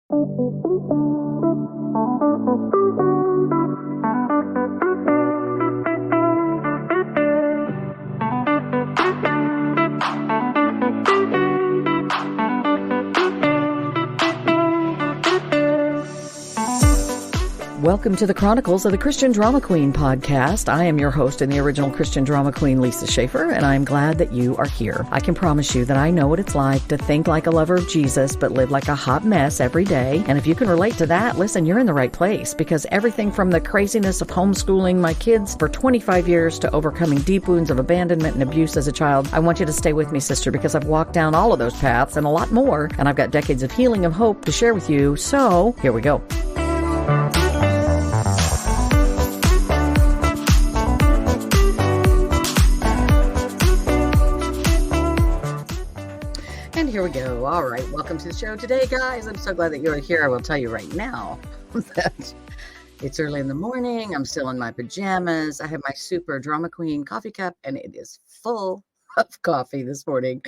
Welcome to the Chronicles of the Christian Drama Queen podcast. I am your host and the original Christian Drama Queen, Lisa Schaefer, and I'm glad that you are here. I can promise you that I know what it's like to think like a lover of Jesus, but live like a hot mess every day. And if you can relate to that, listen, you're in the right place, because everything from the craziness of homeschooling my kids for 25 years to overcoming deep wounds of abandonment and abuse as a child, I want you to stay with me, sister, because I've walked down all of those paths and a lot more, and I've got decades of healing and hope to share with you. So here we go. And here we go. All right. Welcome to the show today, guys. I'm so glad that you're here. I will tell you right now that it's early in the morning. I'm still in my pajamas. I have my super drama queen coffee cup, and it is full of coffee this morning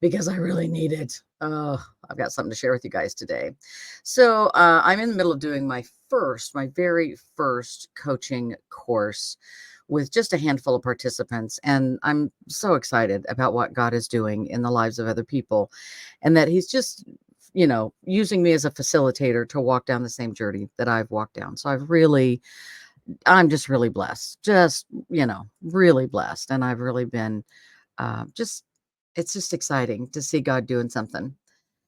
because I really need it. Oh, I've got something to share with you guys today. So I'm in the middle of doing my very first coaching course with just a handful of participants. And I'm so excited about what God is doing in the lives of other people, and that he's just, using me as a facilitator to walk down the same journey that I've walked down. So I'm just really blessed, really blessed. And I've really been it's just exciting to see God doing something.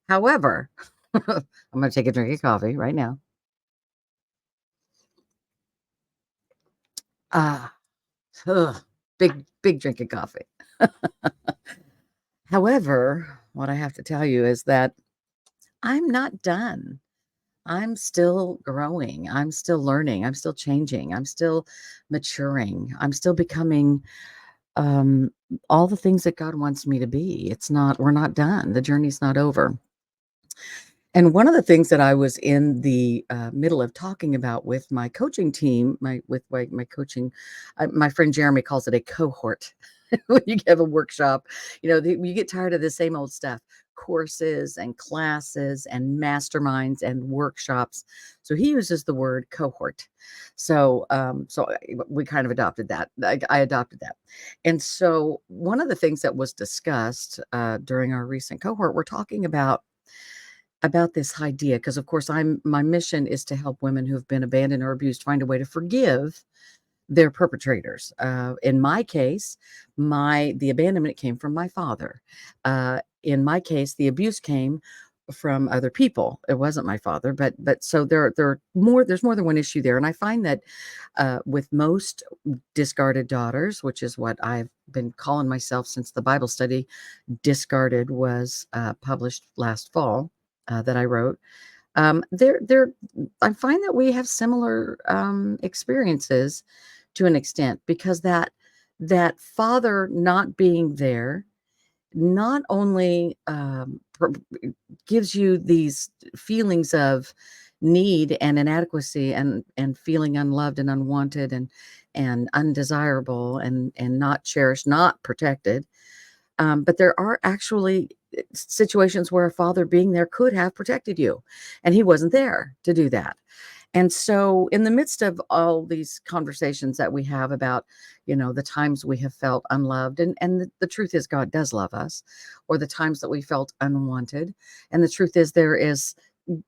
However, I'm going to take a drink of coffee right now. Big drink of coffee. However, what I have to tell you is that I'm not done. I'm still growing. I'm still learning. I'm still changing. I'm still maturing. I'm still becoming all the things that God wants me to be. We're not done. The journey's not over. And one of the things that I was in the middle of talking about with my coaching team, my coaching, my friend Jeremy calls it a cohort. When you have a workshop, you get tired of the same old stuff, courses and classes and masterminds and workshops. So he uses the word cohort. So we kind of adopted that. I adopted that. And so one of the things that was discussed during our recent cohort, we're talking about this idea, because of course my mission is to help women who have been abandoned or abused find a way to forgive their perpetrators. In my case, the abandonment came from my father. In my case, the abuse came from other people. It wasn't my father, but so there's more than one issue there. And I find that with most discarded daughters, which is what I've been calling myself since the Bible study Discarded was published last fall, that I wrote. I find that we have similar experiences to an extent, because that father not being there not only gives you these feelings of need and inadequacy and feeling unloved and unwanted and undesirable and not cherished, not protected. But there are actually situations where a father being there could have protected you, and he wasn't there to do that. And so in the midst of all these conversations that we have about, the times we have felt unloved, and the truth is God does love us, or the times that we felt unwanted. And the truth is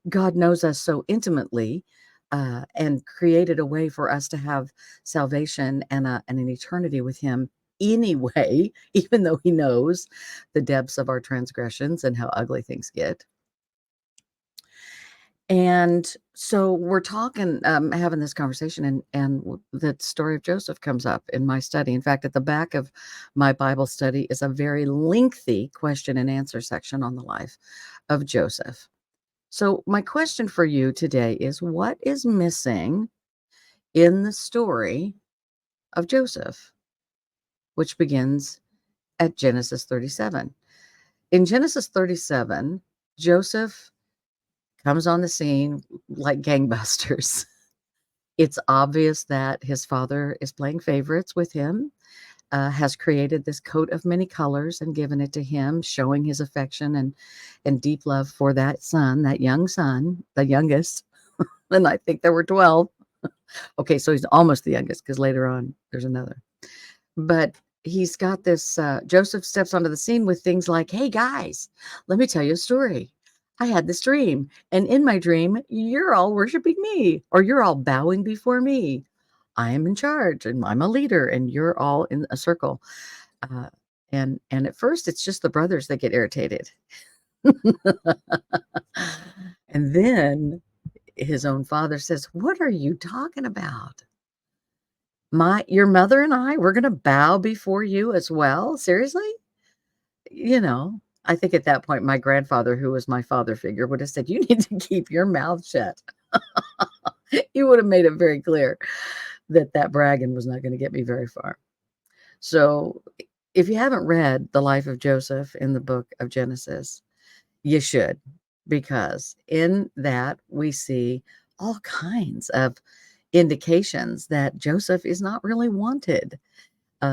God knows us so intimately, and created a way for us to have salvation and an eternity with him anyway, even though he knows the depths of our transgressions and how ugly things get. And so we're talking, having this conversation, and the story of Joseph comes up in my study. In fact, at the back of my Bible study is a very lengthy question and answer section on the life of Joseph. So my question for you today is, what is missing in the story of Joseph, which begins at Genesis 37? In Genesis 37, Joseph comes on the scene like gangbusters. It's obvious that his father is playing favorites with him. has created this coat of many colors and given it to him, showing his affection and deep love for that son, that young son, the youngest. And I think there were 12. Okay, so he's almost the youngest because later on there's another. But he's got this, Joseph steps onto the scene with things like, "Hey guys, let me tell you a story. I had this dream, and in my dream, you're all worshiping me, or you're all bowing before me. I am in charge, and I'm a leader, and you're all in a circle." Uh, and at first, it's just the brothers that get irritated. And then his own father says, "What are you talking about? Your mother and I, we're gonna bow before you as well? Seriously?" I think at that point, my grandfather, who was my father figure, would have said, "You need to keep your mouth shut." He would have made it very clear that that bragging was not gonna get me very far. So, if you haven't read the life of Joseph in the book of Genesis, you should, because in that we see all kinds of indications that Joseph is not really wanted.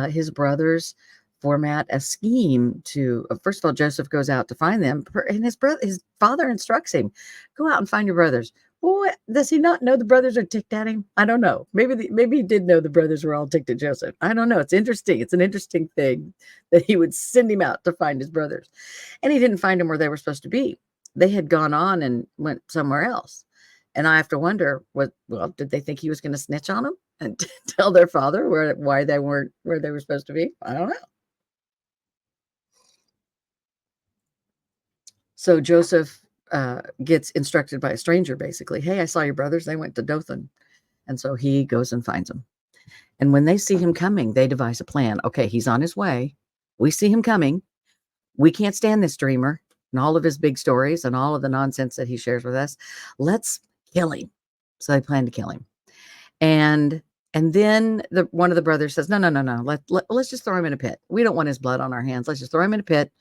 His brothers format a scheme to, first of all, Joseph goes out to find them, and his father instructs him, "Go out and find your brothers." Well, what, does he not know the brothers are ticked at him? I don't know. Maybe he did know the brothers were all ticked at Joseph. I don't know. It's interesting. It's an interesting thing that he would send him out to find his brothers, and he didn't find them where they were supposed to be. They had gone on and went somewhere else. And I have to wonder, did they think he was going to snitch on them and tell their father why they weren't where they were supposed to be? I don't know. So Joseph gets instructed by a stranger, basically. "Hey, I saw your brothers. They went to Dothan." And so he goes and finds them. And when they see him coming, they devise a plan. Okay, he's on his way. We see him coming. We can't stand this dreamer and all of his big stories and all of the nonsense that he shares with us. Let's kill him. So they plan to kill him. And and then one of the brothers says, "No, no, no, no. Let's just throw him in a pit. We don't want his blood on our hands. Let's just throw him in a pit.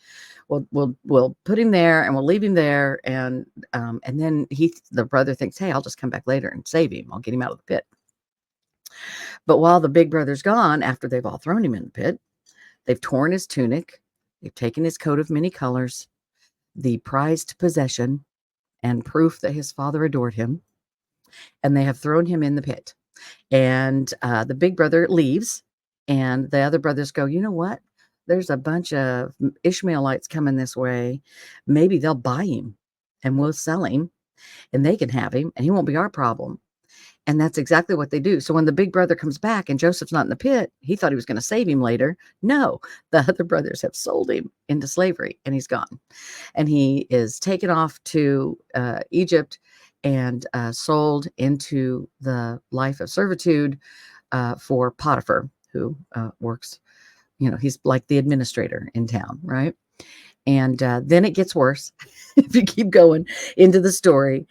We'll put him there and we'll leave him there." And then the brother thinks, "Hey, I'll just come back later and save him. I'll get him out of the pit." But while the big brother's gone, after they've all thrown him in the pit, they've torn his tunic, they've taken his coat of many colors, the prized possession and proof that his father adored him, and they have thrown him in the pit. And the big brother leaves, and the other brothers go, "You know what? There's a bunch of Ishmaelites coming this way. Maybe they'll buy him and we'll sell him and they can have him and he won't be our problem." And that's exactly what they do. So when the big brother comes back and Joseph's not in the pit, he thought he was going to save him later. No, the other brothers have sold him into slavery and he's gone. And he is taken off to Egypt and sold into the life of servitude for Potiphar, who works, he's like the administrator in town, right? And then it gets worse. If you keep going into the story,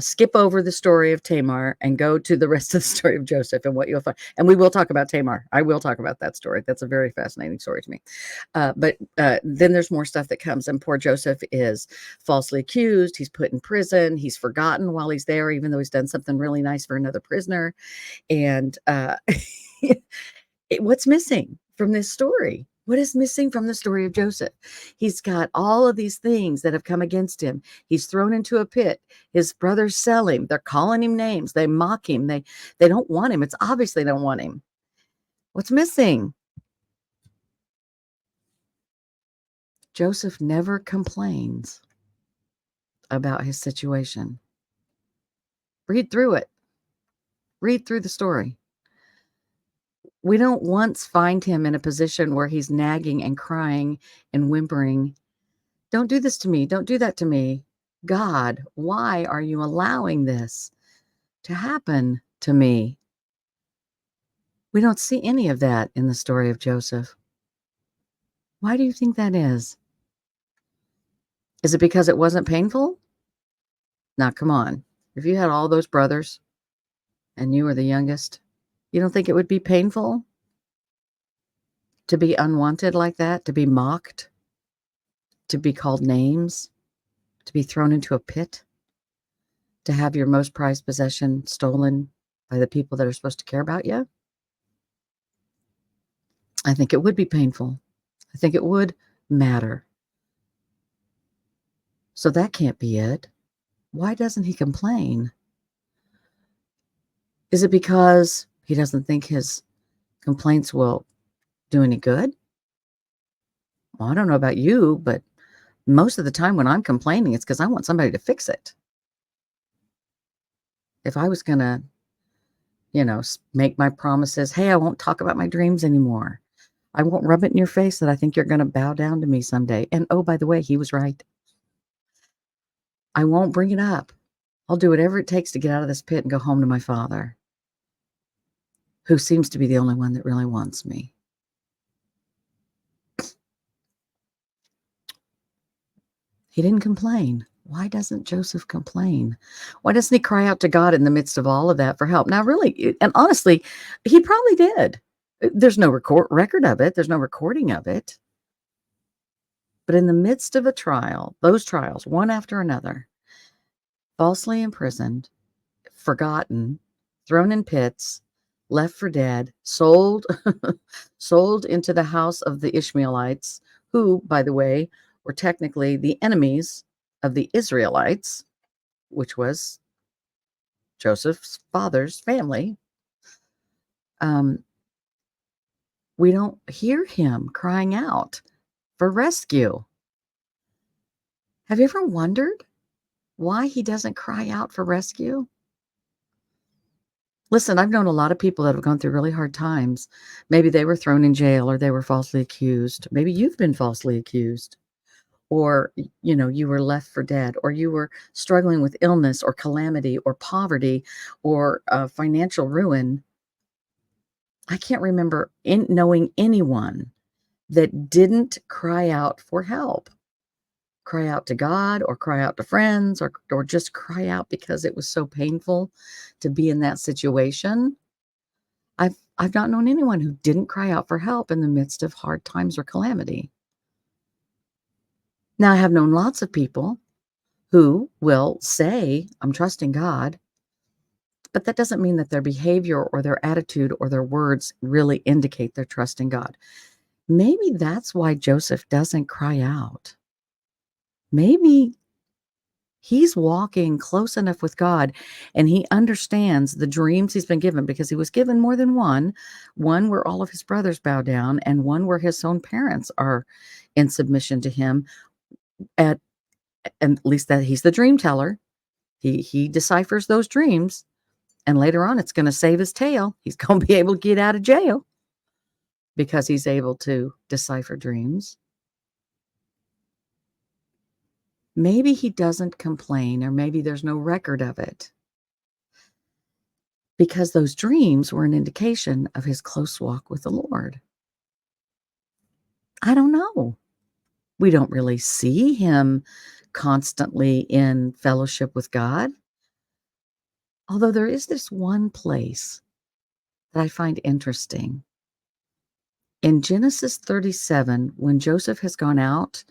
skip over the story of Tamar and go to the rest of the story of Joseph and what you'll find. And we will talk about Tamar. I will talk about that story. That's a very fascinating story to me. But then there's more stuff that comes, and poor Joseph is falsely accused. He's put in prison. He's forgotten while he's there, even though he's done something really nice for another prisoner. And what's missing from this story? What is missing from the story of Joseph? He's got all of these things that have come against him. He's thrown into a pit. His brothers sell him. They're calling him names. They mock him. They don't want him. It's obvious they don't want him. What's missing? Joseph never complains about his situation. Read through it. Read through the story. We don't once find him in a position where he's nagging and crying and whimpering, "Don't do this to me. Don't do that to me. God, why are you allowing this to happen to me?" We don't see any of that in the story of Joseph. Why do you think that is? Is it because it wasn't painful? Now, come on. If you had all those brothers and you were the youngest, you don't think it would be painful to be unwanted like that, to be mocked, to be called names, to be thrown into a pit, to have your most prized possession stolen by the people that are supposed to care about you? I think it would be painful. I think it would matter. So that can't be it. Why doesn't he complain? Is it because he doesn't think his complaints will do any good? Well, I don't know about you, but most of the time when I'm complaining, it's because I want somebody to fix it. If I was going to, make my promises, hey, I won't talk about my dreams anymore. I won't rub it in your face that I think you're going to bow down to me someday. And oh, by the way, he was right. I won't bring it up. I'll do whatever it takes to get out of this pit and go home to my father, who seems to be the only one that really wants me. He didn't complain. Why doesn't Joseph complain? Why doesn't he cry out to God in the midst of all of that for help? Now, really, and honestly, he probably did. There's no record of it. There's no recording of it. But in the midst of a trial, those trials, one after another, falsely imprisoned, forgotten, thrown in pits, left for dead, sold, sold into the house of the Ishmaelites, who, by the way, were technically the enemies of the Israelites, which was Joseph's father's family. We don't hear him crying out for rescue. Have you ever wondered why he doesn't cry out for rescue? Listen, I've known a lot of people that have gone through really hard times. Maybe they were thrown in jail or they were falsely accused. Maybe you've been falsely accused, or, you were left for dead, or you were struggling with illness or calamity or poverty or financial ruin. I can't remember knowing anyone that didn't cry out for help, cry out to God or cry out to friends or just cry out because it was so painful to be in that situation. I've not known anyone who didn't cry out for help in the midst of hard times or calamity. Now, I have known lots of people who will say, I'm trusting God, but that doesn't mean that their behavior or their attitude or their words really indicate they're trusting God. Maybe that's why Joseph doesn't cry out. Maybe he's walking close enough with God and he understands the dreams he's been given, because he was given more than one where all of his brothers bow down and one where his own parents are in submission to him, at and at least that he's the dream teller. He deciphers those dreams, and later on it's going to save his tail. He's going to be able to get out of jail because he's able to decipher dreams. Maybe he doesn't complain, or maybe there's no record of it, because those dreams were an indication of his close walk with the Lord. I don't know. We don't really see him constantly in fellowship with God. Although there is this one place that I find interesting. In Genesis 37, when Joseph has gone out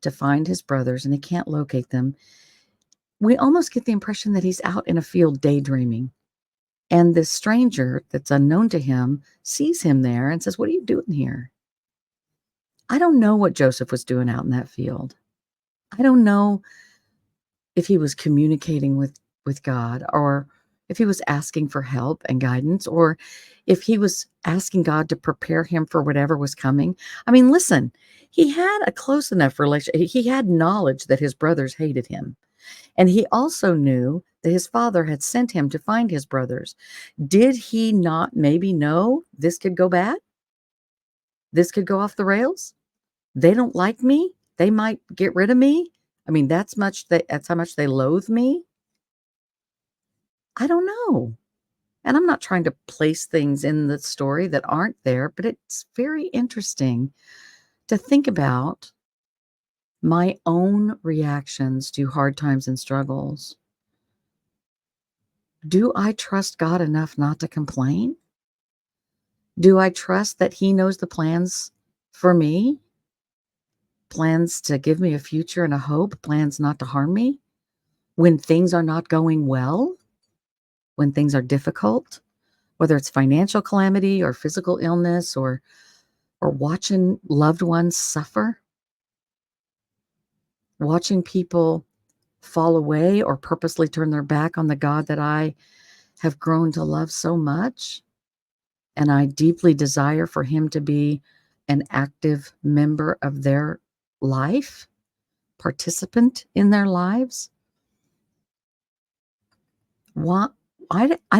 to find his brothers and he can't locate them, we almost get the impression that he's out in a field daydreaming. And this stranger that's unknown to him sees him there and says, "What are you doing here?" I don't know what Joseph was doing out in that field. I don't know if he was communicating with God, or if he was asking for help and guidance, or if he was asking God to prepare him for whatever was coming. I mean, listen, he had a close enough relation. He had knowledge that his brothers hated him. And he also knew that his father had sent him to find his brothers. Did he not maybe know this could go bad? This could go off the rails? They don't like me. They might get rid of me. I mean, that's how much they loathe me. I don't know. And I'm not trying to place things in the story that aren't there, but it's very interesting to think about my own reactions to hard times and struggles. Do I trust God enough not to complain? Do I trust that he knows the plans for me? Plans to give me a future and a hope, plans not to harm me when things are not going well, when things are difficult, whether it's financial calamity or physical illness or or watching loved ones suffer, watching people fall away or purposely turn their back on the God that I have grown to love so much, and I deeply desire for him to be an active member of their life, participant in their lives. I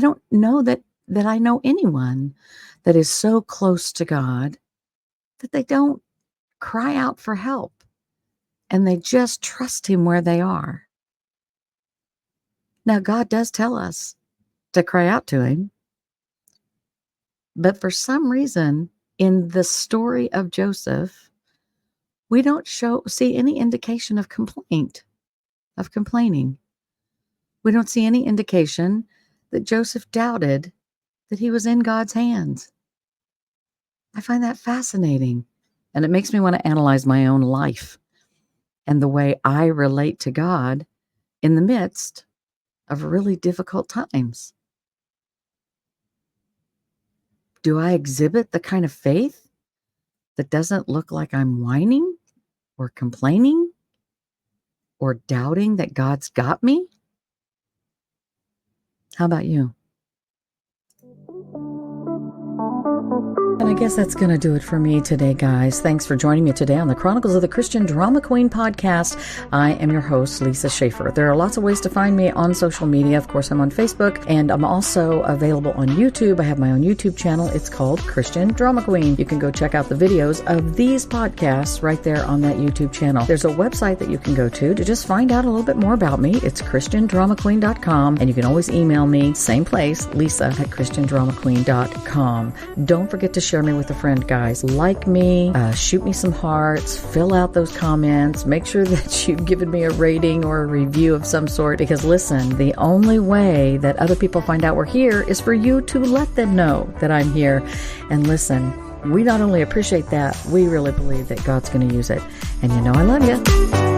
don't know that I know anyone that is so close to God that they don't cry out for help and they just trust him where they are. Now, God does tell us to cry out to him, but for some reason, in the story of Joseph, we don't see any indication of complaining. We don't see any indication that Joseph doubted that he was in God's hands. I find that fascinating, and it makes me want to analyze my own life and the way I relate to God in the midst of really difficult times. Do I exhibit the kind of faith that doesn't look like I'm whining or complaining or doubting that God's got me? How about you? And I guess that's going to do it for me today, guys. Thanks for joining me today on the Chronicles of the Christian Drama Queen podcast. I am your host, Lisa Schaefer. There are lots of ways to find me on social media. Of course, I'm on Facebook, and I'm also available on YouTube. I have my own YouTube channel. It's called Christian Drama Queen. You can go check out the videos of these podcasts right there on that YouTube channel. There's a website that you can go to just find out a little bit more about me. It's christiandramaqueen.com, and you can always email me, same place, lisa@christiandramaqueen.com. Don't forget to share me with a friend, guys. Like me, shoot me some hearts, fill out those comments, make sure that you've given me a rating or a review of some sort, because listen, the only way that other people find out we're here is for you to let them know that I'm here. And listen, we not only appreciate that, we really believe that God's going to use it. And you know I love you.